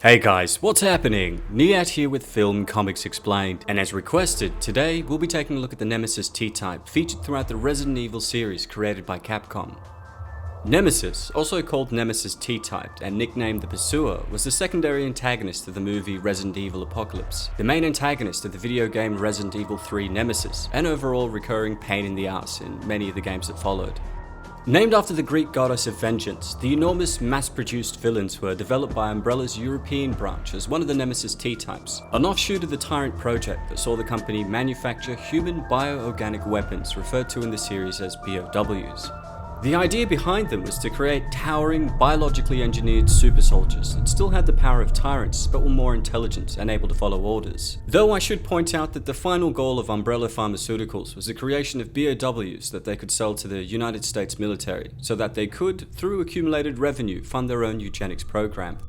Hey guys, what's happening? Niyat here with Film Comics Explained, and as requested, today we'll be taking a look at the Nemesis-T type featured throughout the Resident Evil series created by Capcom. Nemesis, also called Nemesis-T type and nicknamed the Pursuer, was the secondary antagonist of the movie Resident Evil Apocalypse, the main antagonist of the video game Resident Evil 3 Nemesis, and overall recurring pain in the ass in many of the games that followed. Named after the Greek goddess of vengeance, the enormous mass-produced villains were developed by Umbrella's European branch as one of the Nemesis-T types, an offshoot of the Tyrant project that saw the company manufacture human bioorganic weapons referred to in the series as BOWs. The idea behind them was to create towering, biologically engineered super soldiers that still had the power of tyrants but were more intelligent and able to follow orders. Though I should point out that the final goal of Umbrella Pharmaceuticals was the creation of BOWs that they could sell to the United States military so that they could, through accumulated revenue, fund their own eugenics program.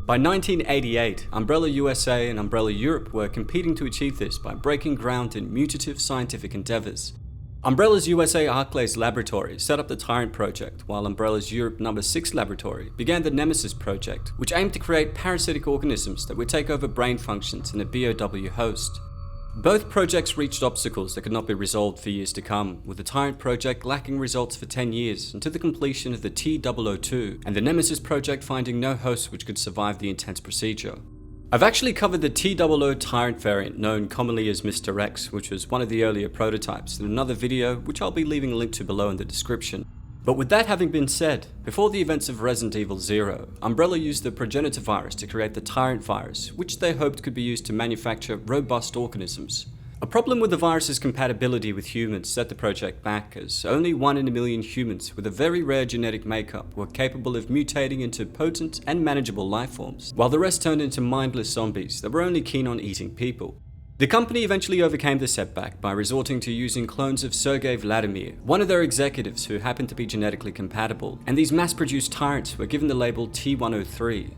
By 1988, Umbrella USA and Umbrella Europe were competing to achieve this by breaking ground in mutative scientific endeavors. Umbrella's USA Arclays laboratory set up the Tyrant project, while Umbrella's Europe No. 6 laboratory began the Nemesis project, which aimed to create parasitic organisms that would take over brain functions in a BOW host. Both projects reached obstacles that could not be resolved for years to come, with the Tyrant project lacking results for 10 years until the completion of the T-002, and the Nemesis project finding no host which could survive the intense procedure. I've actually covered the T-00 Tyrant variant known commonly as Mr. X, which was one of the earlier prototypes, in another video which I'll be leaving a link to below in the description. But with that having been said, before the events of Resident Evil 0, Umbrella used the progenitor virus to create the Tyrant virus, which they hoped could be used to manufacture robust organisms. A problem with the virus's compatibility with humans set the project back, as only 1 in a million humans with a very rare genetic makeup were capable of mutating into potent and manageable lifeforms, while the rest turned into mindless zombies that were only keen on eating people. The company eventually overcame the setback by resorting to using clones of Sergei Vladimir, one of their executives who happened to be genetically compatible, and these mass-produced tyrants were given the label T-103.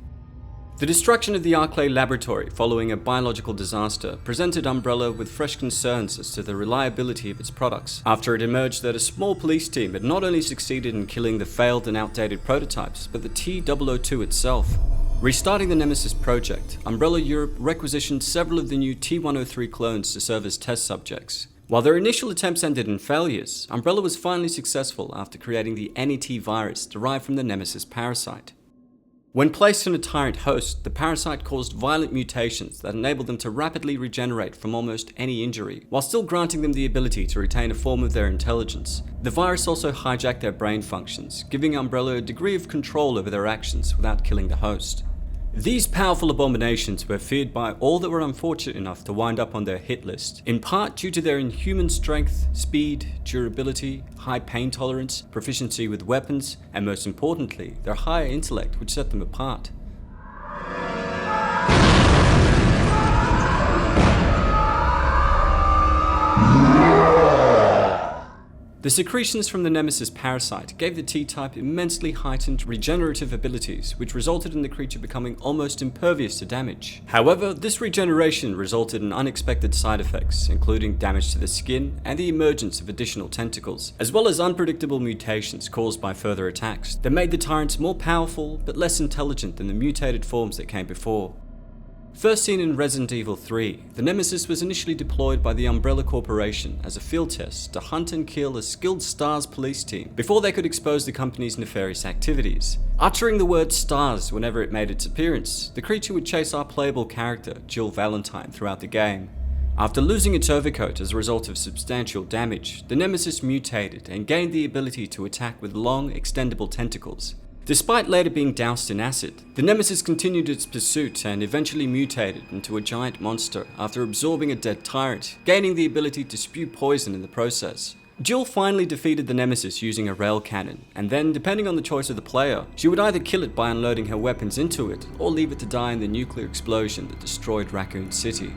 The destruction of the Arclay laboratory following a biological disaster presented Umbrella with fresh concerns as to the reliability of its products, after it emerged that a small police team had not only succeeded in killing the failed and outdated prototypes, but the T-002 itself. Restarting the Nemesis project, Umbrella Europe requisitioned several of the new T-103 clones to serve as test subjects. While their initial attempts ended in failures, Umbrella was finally successful after creating the NET virus derived from the Nemesis parasite. When placed in a Tyrant host, the parasite caused violent mutations that enabled them to rapidly regenerate from almost any injury, while still granting them the ability to retain a form of their intelligence. The virus also hijacked their brain functions, giving Umbrella a degree of control over their actions without killing the host. These powerful abominations were feared by all that were unfortunate enough to wind up on their hit list, in part due to their inhuman strength, speed, durability, high pain tolerance, proficiency with weapons, and most importantly, their higher intellect which set them apart. The secretions from the Nemesis parasite gave the T-type immensely heightened regenerative abilities, which resulted in the creature becoming almost impervious to damage. However, this regeneration resulted in unexpected side effects, including damage to the skin and the emergence of additional tentacles, as well as unpredictable mutations caused by further attacks that made the Tyrants more powerful but less intelligent than the mutated forms that came before. First seen in Resident Evil 3, the Nemesis was initially deployed by the Umbrella Corporation as a field test to hunt and kill a skilled STARS police team before they could expose the company's nefarious activities. Uttering the word STARS whenever it made its appearance, the creature would chase our playable character, Jill Valentine, throughout the game. After losing its overcoat as a result of substantial damage, the Nemesis mutated and gained the ability to attack with long, extendable tentacles. Despite later being doused in acid, the Nemesis continued its pursuit and eventually mutated into a giant monster after absorbing a dead tyrant, gaining the ability to spew poison in the process. Jill finally defeated the Nemesis using a rail cannon, and then, depending on the choice of the player, she would either kill it by unloading her weapons into it, or leave it to die in the nuclear explosion that destroyed Raccoon City.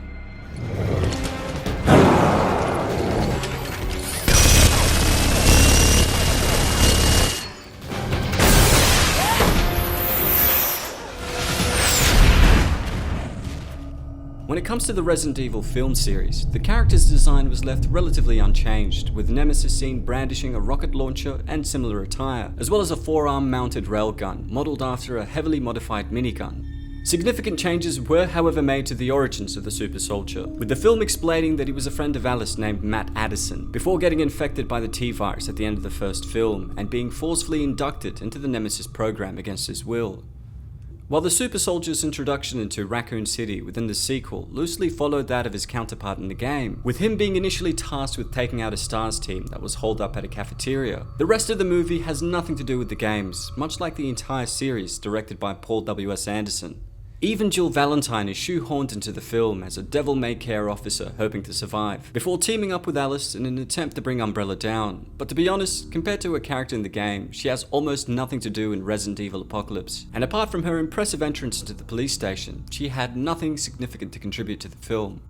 When it comes to the Resident Evil film series, the character's design was left relatively unchanged, with Nemesis seen brandishing a rocket launcher and similar attire, as well as a forearm-mounted railgun, modelled after a heavily modified minigun. Significant changes were however made to the origins of the super soldier, with the film explaining that he was a friend of Alice named Matt Addison, before getting infected by the T-virus at the end of the first film and being forcefully inducted into the Nemesis program against his will. While the super soldier's introduction into Raccoon City within the sequel loosely followed that of his counterpart in the game, with him being initially tasked with taking out a STARS team that was holed up at a cafeteria, the rest of the movie has nothing to do with the games, much like the entire series directed by Paul W.S. Anderson. Even Jill Valentine is shoehorned into the film as a devil-may-care officer hoping to survive, before teaming up with Alice in an attempt to bring Umbrella down. But to be honest, compared to her character in the game, she has almost nothing to do in Resident Evil Apocalypse, and apart from her impressive entrance into the police station, she had nothing significant to contribute to the film.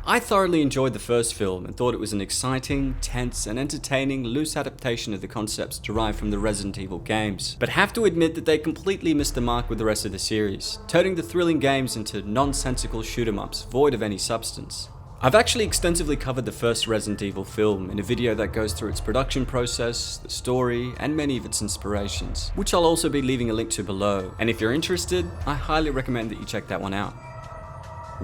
I thoroughly enjoyed the first film and thought it was an exciting, tense, and entertaining loose adaptation of the concepts derived from the Resident Evil games, but have to admit that they completely missed the mark with the rest of the series, turning the thrilling games into nonsensical shoot-em-ups void of any substance. I've actually extensively covered the first Resident Evil film in a video that goes through its production process, the story, and many of its inspirations, which I'll also be leaving a link to below, and if you're interested, I highly recommend that you check that one out.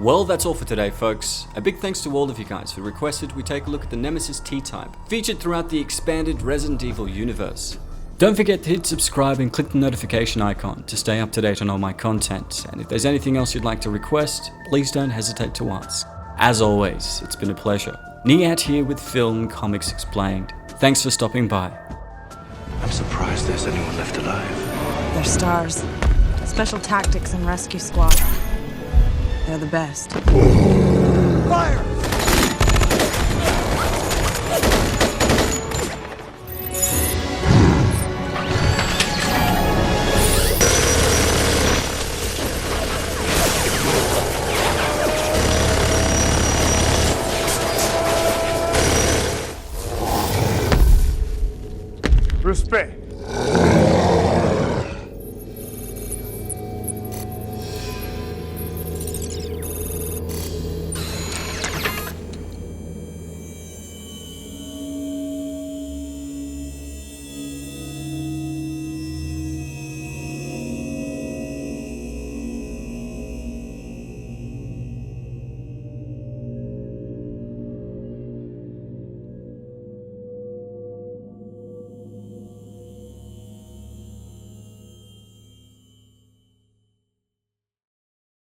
Well, that's all for today, folks. A big thanks to all of you guys who requested we take a look at the Nemesis-T type, featured throughout the expanded Resident Evil universe. Don't forget to hit subscribe and click the notification icon to stay up to date on all my content, and if there's anything else you'd like to request, please don't hesitate to ask. As always, it's been a pleasure. Niyat here with Film Comics Explained. Thanks for stopping by. I'm surprised there's anyone left alive. They're stars. Special Tactics and Rescue Squad. They're the best. Fire! Respect.